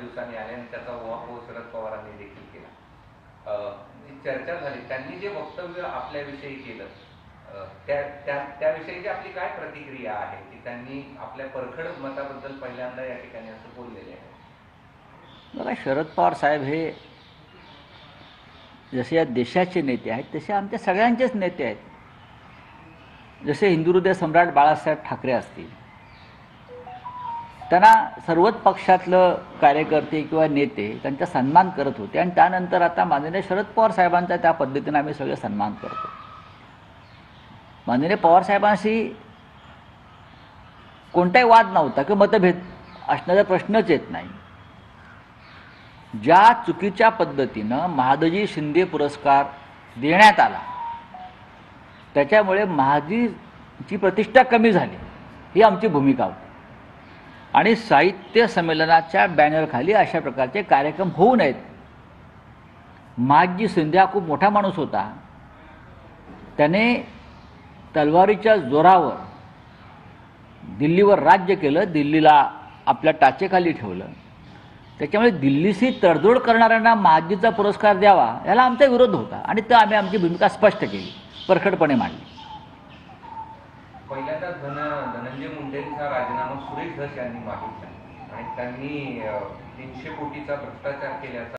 दिवसांनी आले आणि त्याचा उहापोह शरद पवारांनी देखील केला. चर्चा झाली, त्यांनी जे वक्तव्य आपल्याविषयी केलं त्याविषयीची आपली काय प्रतिक्रिया आहे की त्यांनी आपल्या परखड मताबद्दल पहिल्यांदा या ठिकाणी असं बोललेले आहे? बघा, शरद पवार साहेब हे जसे या देशाचे नेते आहेत तसे आमच्या सगळ्यांचेच नेते आहेत. जसे हिंदुहृदय सम्राट बाळासाहेब ठाकरे असतील, त्यांना सर्वच पक्षातलं कार्यकर्ते किंवा नेते त्यांचा सन्मान करत होते आणि त्यानंतर आता माननीय शरद पवार साहेबांचा त्या पद्धतीने आम्ही सगळे सन्मान करतो. माननीय पवार साहेबांशी कोणताही वाद नव्हता किंवा मतभेद असण्याचा प्रश्नच येत नाही. ज्या चुकीच्या पद्धतीनं महादजी शिंदे पुरस्कार देण्यात आला त्याच्यामुळे महादजीची प्रतिष्ठा कमी झाली, ही आमची भूमिका होती. आणि साहित्य संमेलनाच्या बॅनरखाली अशा प्रकारचे कार्यक्रम होऊ नयेत. महादजी शिंदे हा खूप मोठा माणूस होता. त्याने तलवारीच्या जोरावर दिल्लीवर राज्य केलं, दिल्लीला आपल्या टाचेखाली ठेवलं. त्याच्यामुळे दिल्लीशी तडजोड करणाऱ्यांना महादजीचा पुरस्कार द्यावा याला आमचा विरोध होता आणि तर आम्ही आमची भूमिका स्पष्ट केली, परखडपणे मांडली. पहिल्यांदा धनंजय मुंडेंचा राजीनामा सुरेश धस यांनी मागितला आणि त्यांनी 300 कोटीचा भ्रष्टाचार केल्याचा